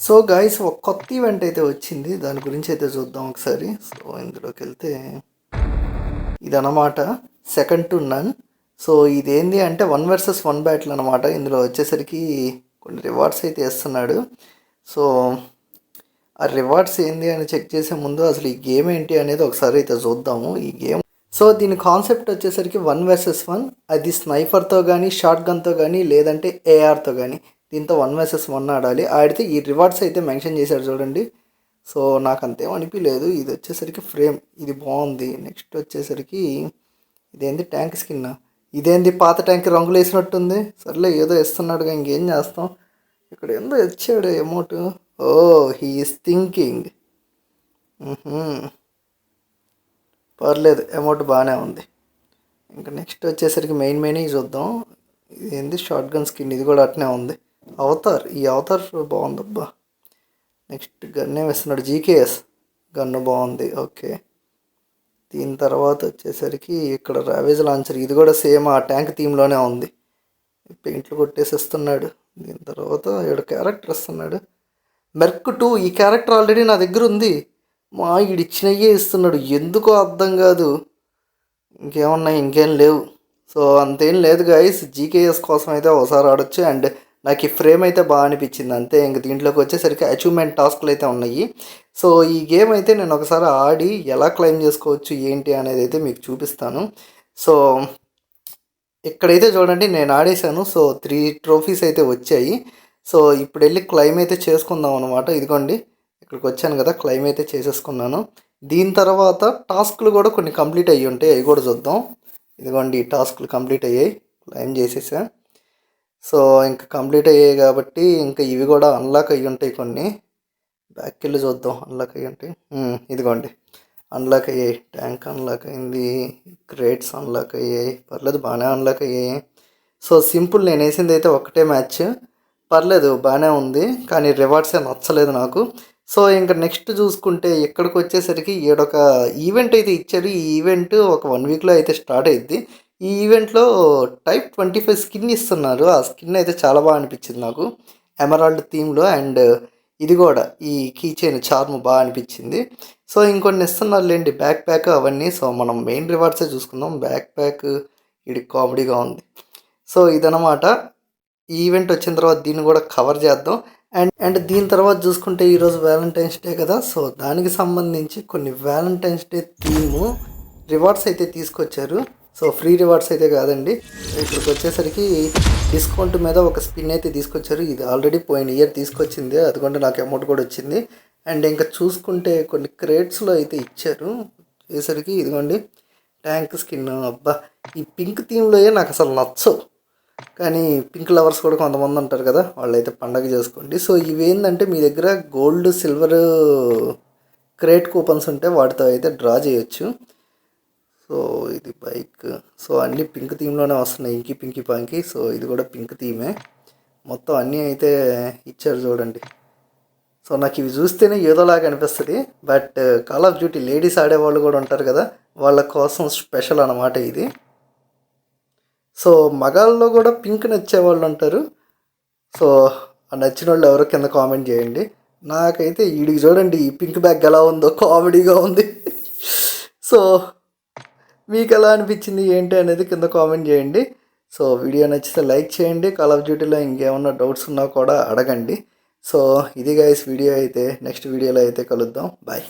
So guys ఒక కొత్త event అయితే వచ్చింది, దాని గురించి అయితే చూద్దాం ఒకసారి. సో ఇందులోకి వెళ్తే ఇదన్నమాట సెకండ్ టు నన్. సో ఇదేంటి అంటే 1 vs 1 బ్యాటిల్ అనమాట. ఇందులో వచ్చేసరికి కొన్ని రివార్డ్స్ అయితే ఇస్తున్నాడు. సో ఆ రివార్డ్స్ ఏంది అని చెక్ చేసే ముందు అసలు ఈ గేమ్ ఏంటి అనేది ఒకసారి అయితే చూద్దాము. ఈ గేమ్ సో దీని కాన్సెప్ట్ వచ్చేసరికి 1 vs 1, అది స్నైపర్తో కానీ షార్ట్ గన్తో కానీ లేదంటే ఏఆర్తో కానీ దీంతో 1 vs 1 ఆడాలి. ఆడితే ఈ రివార్డ్స్ అయితే మెన్షన్ చేశారు చూడండి. సో నాకు అంతేం అనిపించలేదు. ఇది వచ్చేసరికి ఫ్రేమ్, ఇది బాగుంది. నెక్స్ట్ వచ్చేసరికి ఇదేంది ట్యాంక్ స్కిన్, ఇదేంది పాత ట్యాంక్ రంగులు వేసినట్టుంది. సర్లే ఏదో ఇస్తున్నాడుగా, ఇంకేం చేస్తాం. ఇక్కడ ఏందో ఇచ్చాడు amount. Oh he is thinking. పర్లేదు, అమౌంట్ బాగానే ఉంది. ఇంకా నెక్స్ట్ వచ్చేసరికి మెయిన్ చూద్దాం. ఇది ఏంది షార్ట్ గన్ స్కిన్, ఇది కూడా అట్నే ఉంది. అవతార్, ఈ అవతార్ బాగుందబ్బా. నెక్స్ట్ గన్ వేస్తున్నాడు, జీకేఎస్ గన్ను బాగుంది. ఓకే, దీని తర్వాత వచ్చేసరికి ఇక్కడ రావేజ్ లాంచర్, ఇది కూడా సేమ్ ఆ ట్యాంక్ థీమ్లోనే ఉంది. పెయింట్లు కొట్టేసిస్తున్నాడు. దీని తర్వాత ఇక్కడ క్యారెక్టర్ ఇస్తున్నాడు, మెర్క్ 2. ఈ క్యారెక్టర్ ఆల్రెడీ నా దగ్గర ఉంది. మా ఇడిచ్చినయ్యే ఇస్తున్నాడు, ఎందుకో అర్థం కాదు. ఇంకేమున్నాయి, ఇంకేం లేవు. సో అంతేం లేదు గైస్, జీకేఎస్ కోసం అయితే ఒకసారి ఆడొచ్చు. అండ్ నాకు ఈ ఫ్రేమ్ అయితే బాగా అనిపించింది అంతే. ఇంక దీంట్లోకి వచ్చేసరికి అచీవ్మెంట్ టాస్క్లు అయితే ఉన్నాయి. సో ఈ గేమ్ అయితే నేను ఒకసారి ఆడి ఎలా క్లైమ్ చేసుకోవచ్చు ఏంటి అనేది అయితే మీకు చూపిస్తాను. సో ఇక్కడైతే చూడండి నేను ఆడేశాను. సో 3 ట్రోఫీస్ అయితే వచ్చాయి. సో ఇప్పుడు వెళ్ళి క్లైమ్ అయితే చేసుకుందాం అనమాట. ఇదిగోండి ఇక్కడికి వచ్చాను కదా, క్లైమ్ అయితే చేసేసుకున్నాను. దీని తర్వాత టాస్క్లు కూడా కొన్ని కంప్లీట్ అయ్యి ఉంటాయి, అవి కూడా చూద్దాం. ఇదిగోండి ఈ టాస్క్లు కంప్లీట్ అయ్యాయి, క్లైమ్ చేసేసా. సో ఇంకా కంప్లీట్ అయ్యాయి కాబట్టి ఇంకా ఇవి కూడా అన్లాక్ అయ్యి ఉంటాయి కొన్ని. బ్యాక్ వెళ్ళి చూద్దాం, అన్లాక్ అయ్యి ఉంటాయి. ఇదిగోండి అన్లాక్ అయ్యాయి. ట్యాంక్ అన్లాక్ అయింది, క్రేట్స్ అన్లాక్ అయ్యాయి. పర్లేదు, బాగానే అన్లాక్ అయ్యాయి. సో సింపుల్, నేను వేసింది అయితే ఒకటే మ్యాచ్. పర్లేదు, బాగానే ఉంది. కానీ రివార్డ్సే నచ్చలేదు నాకు. సో ఇంకా నెక్స్ట్ చూసుకుంటే ఇక్కడికి వచ్చేసరికి ఈడొక ఈవెంట్ అయితే ఇచ్చారు. ఈ ఈవెంట్ ఒక 1 వీక్లో అయితే స్టార్ట్ అయ్యిద్ది. ఈ ఈవెంట్లో Type 25 స్కిన్ ఇస్తున్నారు. ఆ స్కిన్ అయితే చాలా బాగా అనిపించింది నాకు, ఎమరాల్డ్ థీమ్లో. అండ్ ఇది కూడా ఈ కీ చైన్ చార్మ్ బాగా అనిపించింది. సో ఇంకొన్ని ఇస్తున్నారు లేండి, బ్యాక్ ప్యాక్ అవన్నీ. సో మనం మెయిన్ రివార్డ్సే చూసుకుందాం. బ్యాక్ ప్యాక్ ఇది కామెడీగా ఉంది. సో ఇదనమాట. ఈ ఈవెంట్ వచ్చిన తర్వాత దీన్ని కూడా కవర్ చేద్దాం. అండ్ దీని తర్వాత చూసుకుంటే ఈరోజు వ్యాలంటైన్స్ డే కదా. సో దానికి సంబంధించి కొన్ని వ్యాలంటైన్స్ డే థీము రివార్డ్స్ అయితే తీసుకొచ్చారు. సో ఫ్రీ రివార్డ్స్ అయితే కాదండి. ఇక్కడికి వచ్చేసరికి డిస్కౌంట్ మీద ఒక స్పిన్ అయితే తీసుకొచ్చారు. ఇది ఆల్రెడీ పోయిన ఇయర్ తీసుకొచ్చింది, అదిగోండి నాకు అమౌంట్ కూడా వచ్చింది. అండ్ ఇంకా చూసుకుంటే కొన్ని క్రేట్స్లో అయితే ఇచ్చారు. వచ్చేసరికి ఇదిగోండి ట్యాంక్ స్కిన్. అబ్బా, ఈ పింక్ థీమ్లోయే నాకు అసలు నచ్చవు. కానీ పింక్ లవర్స్ కూడా కొంతమంది ఉంటారు కదా, వాళ్ళైతే పండగ చేసుకోండి. సో ఇవేంటంటే మీ దగ్గర గోల్డ్ సిల్వర్ క్రేట్ కూపన్స్ ఉంటే వాటితో అయితే డ్రా చేయొచ్చు. సో ఇది బైక్. సో అన్నీ పింక్ థీమ్లోనే వస్తున్నాయి, ఇంకి పింకి పాంకి. సో ఇది కూడా పింక్ థీమే. మొత్తం అన్నీ అయితే ఇచ్చారు చూడండి. సో నాకు ఇవి చూస్తేనే ఏదోలాగా అనిపిస్తుంది. But call of duty ladies ఆడేవాళ్ళు కూడా ఉంటారు కదా, వాళ్ళ కోసం స్పెషల్ అన్నమాట ఇది. సో మగాళ్ళలో కూడా పింక్ నచ్చే వాళ్ళు ఉంటారు. సో ఆ నచ్చిన వాళ్ళు ఎవరో కింద కామెంట్ చేయండి. నాకైతే వీడికి చూడండి ఈ పింక్ బ్యాగ్ ఎలా ఉందో, కామెడీగా ఉంది. సో మీకు ఎలా అనిపించింది ఏంటి అనేది కింద కామెంట్ చేయండి. సో వీడియో నచ్చితే లైక్ చేయండి. కాల్ ఆఫ్ డ్యూటీలో ఇంకేమన్నా డౌట్స్ ఉన్నా కూడా అడగండి. సో ఇది గైస్ వీడియో అయితే, నెక్స్ట్ వీడియోలో అయితే కలుద్దాం. బాయ్.